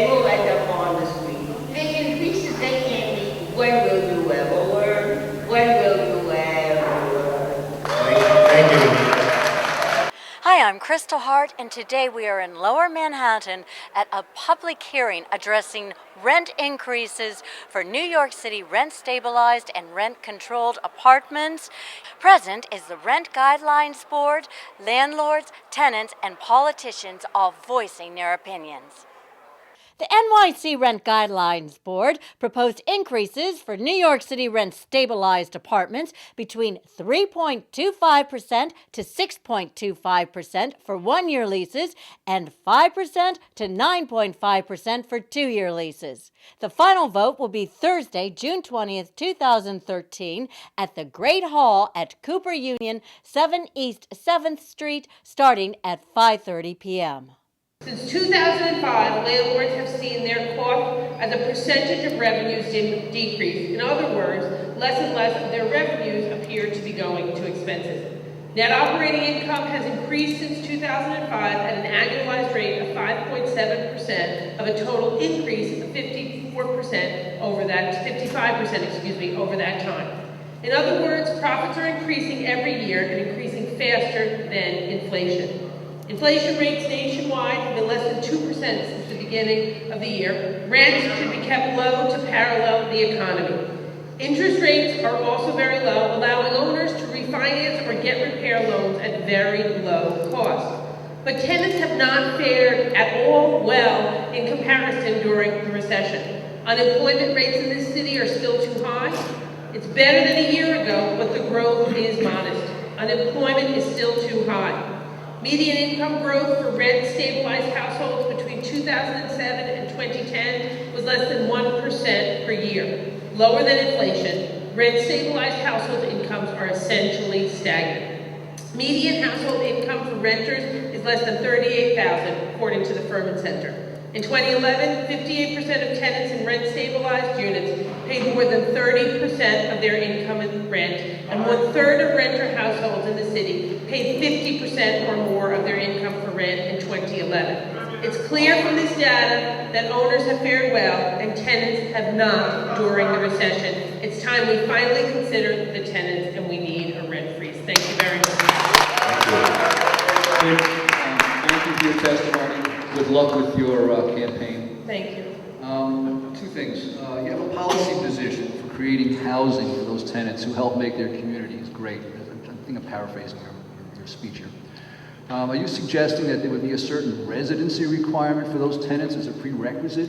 they will end up on the street. The increases they can't meet. When will you ever learn? When will you ever learn? Thank you. Hi, I'm Kristal Hart, and today we are in Lower Manhattan at a public hearing addressing rent increases for New York City rent-stabilized and rent-controlled apartments. Present is the Rent Guidelines Board, landlords, tenants, and politicians all voicing their opinions. The NYC Rent Guidelines Board proposed increases for New York City rent-stabilized apartments between 3.25% to 6.25% for one-year leases and 5% to 9.5% for two-year leases. The final vote will be Thursday, June 20th, 2013 at the Great Hall at Cooper Union, 7 East 7th Street, starting at 5:30 p.m. Since 2005, landlords have seen their cost as a percentage of revenues decrease. In other words, less and less of their revenues appear to be going to expenses. Net operating income has increased since 2005 at an annualized rate of 5.7% of a total increase of 55% over that time. In other words, profits are increasing every year and increasing faster than inflation. Inflation rates nationwide have been less than 2% since the beginning of the year. Rents should be kept low to parallel the economy. Interest rates are also very low, allowing owners to refinance or get repair loans at very low cost. But tenants have not fared at all well in comparison during the recession. Unemployment rates in this city are still too high. It's better than a year ago, but the growth is modest. Unemployment is still too high. Median income growth for rent-stabilized households between 2007 and 2010 was less than 1% per year. Lower than inflation, rent-stabilized household incomes are essentially stagnant. Median household income for renters is less than $38,000, according to the Furman Center. In 2011, 58% of tenants in rent-stabilized units paid more than 30% of their income in rent, and 1/3 of renter households in the city paid 50% or more of their income for rent in 2011. It's clear from this data that owners have fared well and tenants have not during the recession. It's time we finally consider the tenants, and we need a rent freeze. Thank you very much. Thank you for your testimony. Good luck with your campaign. Thank you. Two things. You have a policy position for creating housing for those tenants who help make their communities great. I think I'm paraphrasing your speech here. Are you suggesting that there would be a certain residency requirement for those tenants as a prerequisite?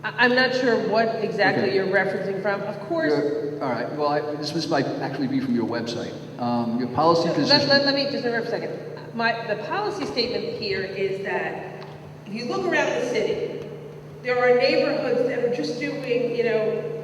I'm not sure what exactly you're referencing from. Of course. All right. Well, this might actually be from your website. Your policy position. Let me just interrupt a second. The policy statement here is that if you look around the city, there are neighborhoods that are just doing,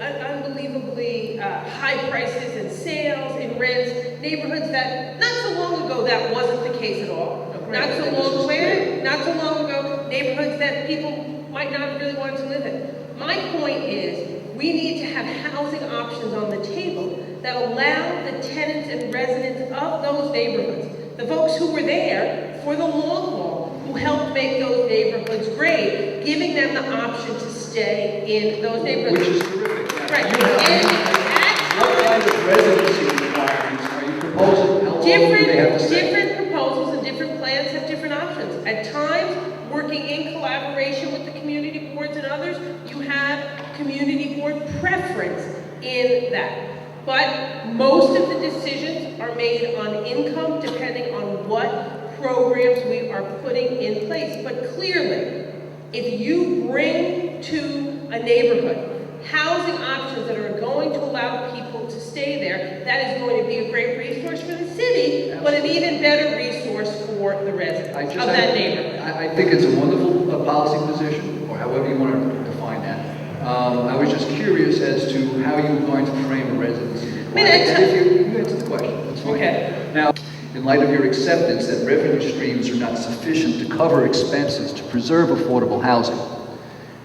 unbelievably high prices in sales, in rents. Neighborhoods that not so long ago that wasn't the case at all. Not so long ago, neighborhoods that people might not really want to live in. My point is, we need to have housing options on the table that allow the tenants and residents of those neighborhoods, the folks who were there for the long haul, who helped make those neighborhoods great, giving them the option to stay in those neighborhoods. Which is terrific. Right. What kind of residency requirements are you proposing? How long do they have to stay? Different proposals and different plans have different options. At times, working in collaboration with the community boards and others, you have community board preference in that. But most of the decisions are made on income, depending on what programs we are putting in place. But clearly, if you bring to a neighborhood housing options that are going to allow people to stay there, that is going to be a great resource for the city, but an even better resource for the residents of that neighborhood. I think it's a wonderful policy position, or however you want to define that. I was just curious as to how you were going to frame a residency requirement. You answered the question. That's fine. Okay. Now, in light of your acceptance that revenue streams are not sufficient to cover expenses to preserve affordable housing,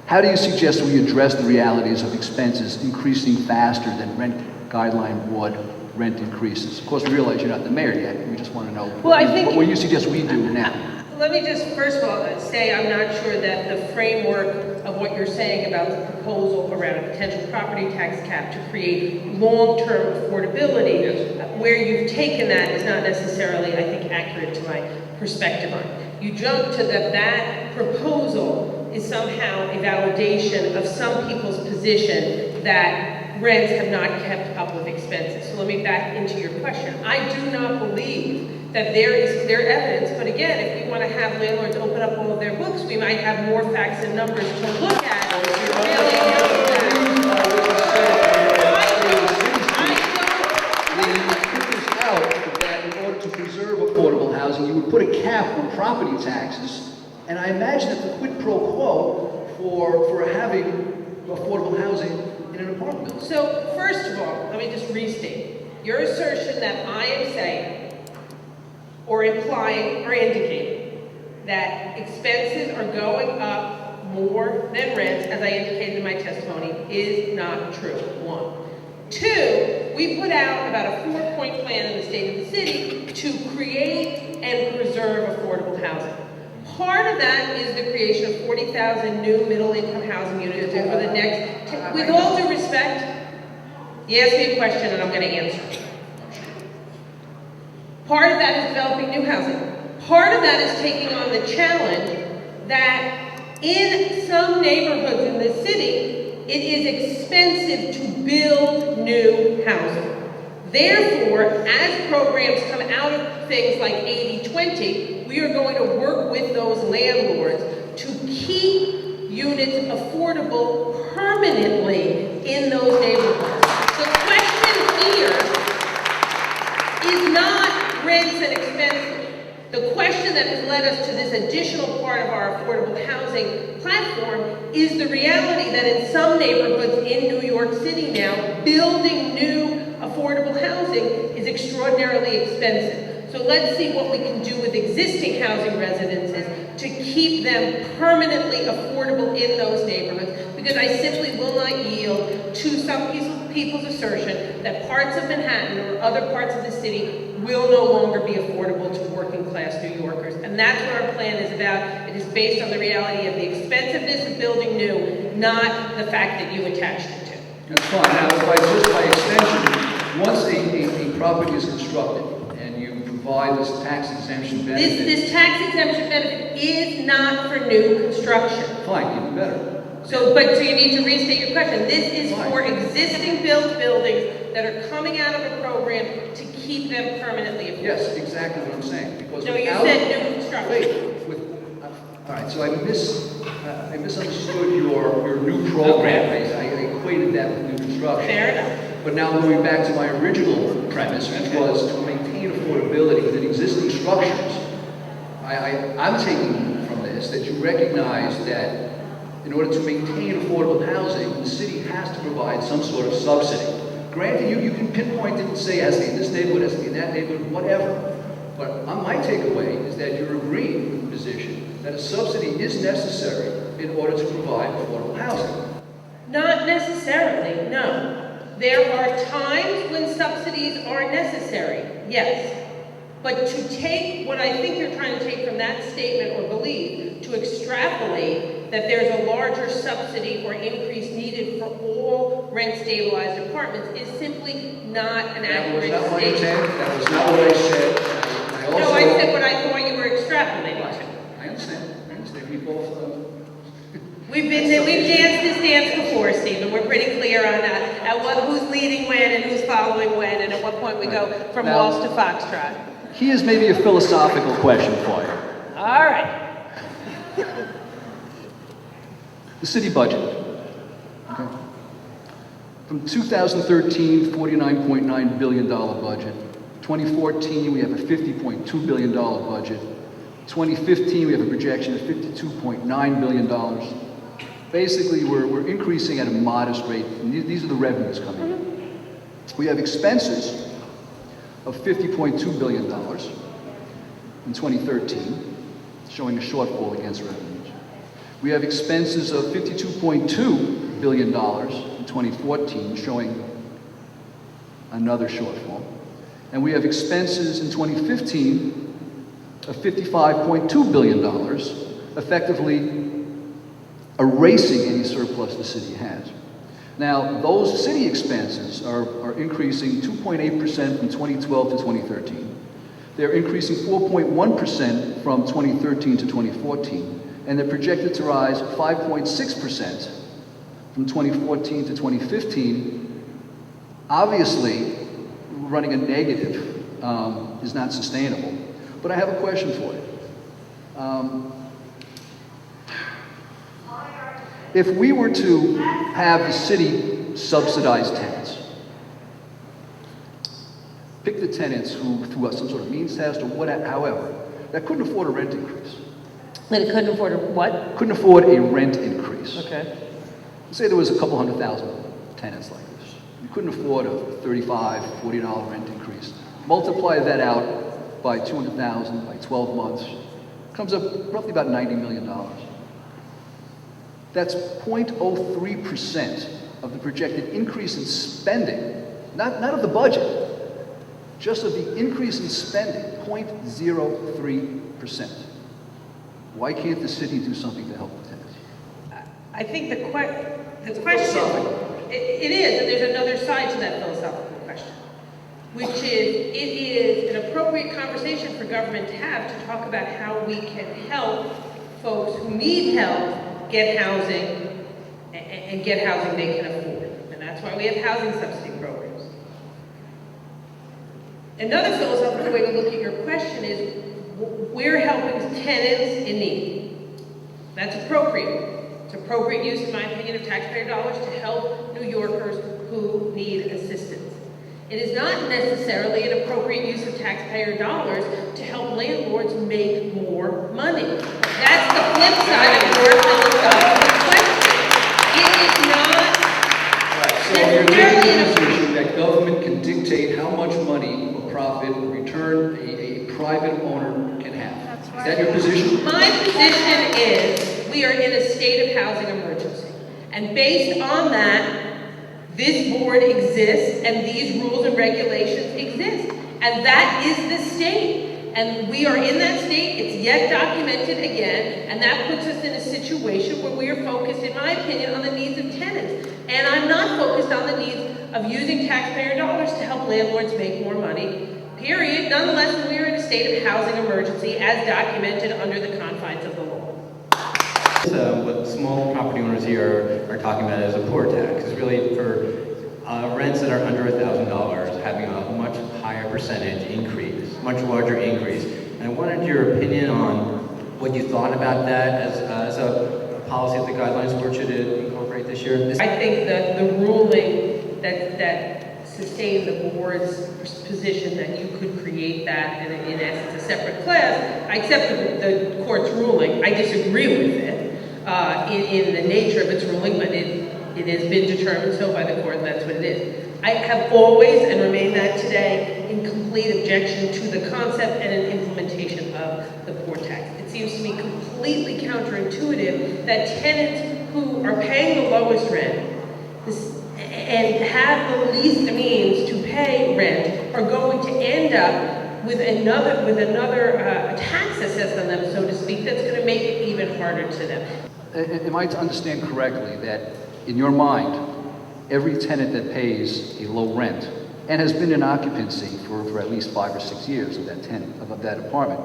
how do you suggest we address the realities of expenses increasing faster than Rent Guideline Board rent increases? Of course, we realize you're not the mayor yet. We just want to know what you suggest we do now. Let me just, first of all, say I'm not sure that the framework of what you're saying about the proposal around a potential property tax cap to create long-term affordability. Yes. Where you've taken that is not necessarily, I think, accurate to my perspective on it. You jump to that proposal is somehow a validation of some people's position that rents have not kept up with expenses. So let me back into your question. I do not believe that there is clear evidence, but again, if we want to have landlords open up all of their books, we might have more facts and numbers to look at to really know that. In order to preserve affordable housing, you would put a cap on property taxes, and I imagine that the quid pro quo for having affordable housing in an apartment building. So, first of all, let me just restate. Your assertion that I am saying, or implying, or indicating, that expenses are going up more than rents, as I indicated in my testimony, is not true, one. Two, we put out about a 4-point plan in the state of the city to create and preserve affordable housing. Part of that is the creation of 40,000 new middle-income housing units over the next, with all due respect, you asked me a question and I'm going to answer. Part of that is developing new housing. Part of that is taking on the challenge that in some neighborhoods in the city, it is expensive to build new housing. Therefore, as programs come out of things like 80-20, we are going to work with those landlords to keep units affordable permanently in those neighborhoods. The question here is not rents and expenses. The question that has led us to this additional part of our affordable housing platform is the reality that in some neighborhoods in New York City now, building new affordable housing is extraordinarily expensive. So let's see what we can do with existing housing residences to keep them permanently affordable in those neighborhoods, because I simply will not yield to some people's assertion that parts of Manhattan or other parts of the city will no longer be affordable to working class New Yorkers. And that's what our plan is about. It is based on the reality of the expensiveness of building new, not the fact that you attached it to. That's fine. Now, if I just by extension, once a property is constructed and you provide this tax exemption benefit. This tax exemption benefit is not for new construction. Fine, even better. So you need to restate your question. This is for existing built buildings that are coming out of a program to keep them permanently affordable. Yes, exactly what I'm saying. Because No, you said new construction. Wait, all right, so I misunderstood your new program. I equated that with new construction. Fair enough. But now going back to my original premise, which was to maintain affordability within existing structures, I'm taking from this that you recognize that in order to maintain affordable housing, the city has to provide some sort of subsidy. Granted, you can pinpoint it and say, it has to be in this neighborhood, it has to be in that neighborhood, whatever. But my takeaway is that you're agreeing with the position that a subsidy is necessary in order to provide affordable housing. Not necessarily, no. There are times when subsidies are necessary, yes. But to take what I think you're trying to take from that statement or belief, to extrapolate that there's a larger subsidy or increase needed for all rent-stabilized apartments is simply not an accurate statement. That was not what I said. No, I said what I thought you were extrapolating to. I understand. We both... We've danced this dance before, Stephen. We're pretty clear on that. Who's leading when and who's following when, and at what point we go from waltz to foxtrot. Here's maybe a philosophical question for you. All right. The city budget. Okay. From 2013, $49.9 billion budget. 2014, we have a $50.2 billion budget. 2015, we have a projection of $52.9 billion. Basically, we're increasing at a modest rate. And these are the revenues coming in. We have expenses of $50.2 billion in 2013, showing a shortfall against revenues. We have expenses of $52.2 billion in 2014, showing another shortfall. And we have expenses in 2015 of $55.2 billion, effectively erasing any surplus the city has. Now, those city expenses are increasing 2.8% from 2012 to 2013. They're increasing 4.1% from 2013 to 2014, and they're projected to rise 5.6% from 2014 to 2015. Obviously, running a negative is not sustainable. But I have a question for you. If we were to have the city subsidize tenants, pick the tenants who, through some sort of means test or whatever, however, that couldn't afford a rent increase. That it couldn't afford a what? Couldn't afford a rent increase. Okay. Say there was a couple 100,000 tenants like this. You couldn't afford a $35, $40 rent increase. Multiply that out by 200,000 by 12 months. Comes up roughly about $90 million. That's 0.03% of the projected increase in spending, not of the budget, just of the increase in spending, 0.03%. Why can't the city do something to help the tenants? I think the question, it is, and there's another side to that philosophical question, which is, it is an appropriate conversation for government to have to talk about how we can help folks who need help get housing and get housing they can afford. And that's why we have housing subsidy programs. Another philosophical way to look at your question is, we're helping tenants in need. That's appropriate. It's appropriate use, in my opinion, of taxpayer dollars to help New Yorkers who need assistance. It is not necessarily an appropriate use of taxpayer dollars to help landlords make more money. That's the flip side of your philosophical question. It is not So you're taking the position that government can dictate how much money or profit or return a private owner can have. Is that your position? My position is we are in a state of housing emergency. And based on that, this board exists and these rules and regulations exist. And that is the state. And we are in that state, it's yet documented again, and that puts us in a situation where we are focused, in my opinion, on the needs of tenants. And I'm not focused on the needs of using taxpayer dollars to help landlords make more money, period. Nonetheless, we are in a state of housing emergency as documented under the confines of the law. What small property owners here are talking about is a poor tax. It's really for rents that are under $1,000 having a much higher percentage increase, much larger increase. And I wanted your opinion on what you thought about that as a policy that the Guidelines Board should incorporate this year. I think that the ruling that sustained the board's position that you could create that in essence a separate class, I accept the court's ruling. I disagree with it in the nature of its ruling, but it has been determined so by the court, and that's what it is. I have always, and remain that today, in complete objection to the concept and an implementation of the poor tax. It seems to me completely counterintuitive that tenants who are paying the lowest rent and have the least means to pay rent are going to end up with another tax assessed on them, so to speak, that's going to make it even harder to them. Am I to understand correctly that, in your mind, every tenant that pays a low rent and has been in occupancy for at least 5 or 6 years of that tenant, of that apartment,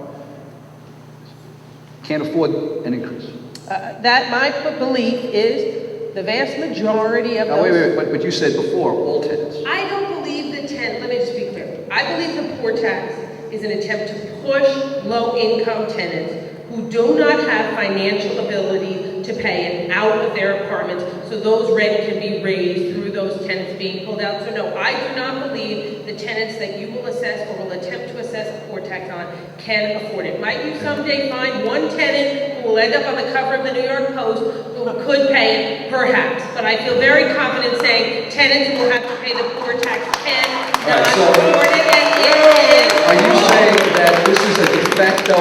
can't afford an increase? That my belief is the vast majority of Now, those... wait, but you said before, all tenants. I don't believe the let me just be clear. I believe the poor tax is an attempt to push low-income tenants who do not have financial ability to pay it out of their apartments, so those rent can be raised through those tenants being pulled out. So no, I do not believe the tenants that you will assess or will attempt to assess the poor tax on can afford it. Might you someday find one tenant who will end up on the cover of the New York Post who could pay it? Perhaps. But I feel very confident saying tenants who will have to pay the poor tax can not afford it, and it is. Are you saying that this is a de facto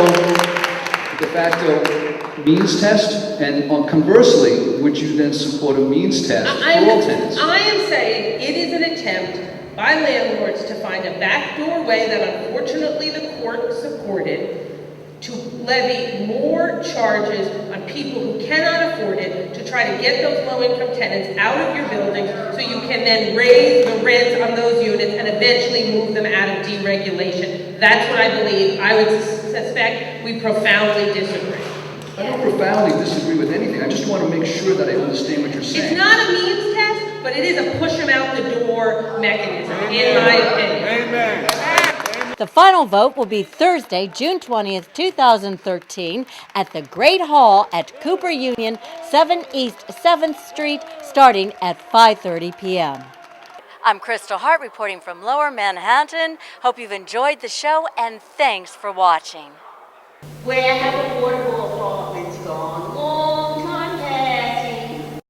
means test? And conversely, would you then support a means test for all tenants? I am saying it is an attempt by landlords to find a backdoor way that unfortunately the court supported to levy more charges on people who cannot afford it, to try to get those low-income tenants out of your buildings so you can then raise the rents on those units and eventually move them out of deregulation. That's what I believe. I would suspect we profoundly disagree. I don't profoundly disagree with anything. I just want to make sure that I understand what you're saying. It's not a means test, but it is a push them out the door mechanism, in my opinion. Amen. The final vote will be Thursday, June 20th, 2013 at the Great Hall at Cooper Union, 7 East 7th Street, starting at 5:30 p.m. I'm Kristal Hart reporting from Lower Manhattan. Hope you've enjoyed the show and thanks for watching. Where have affordable apartments gone?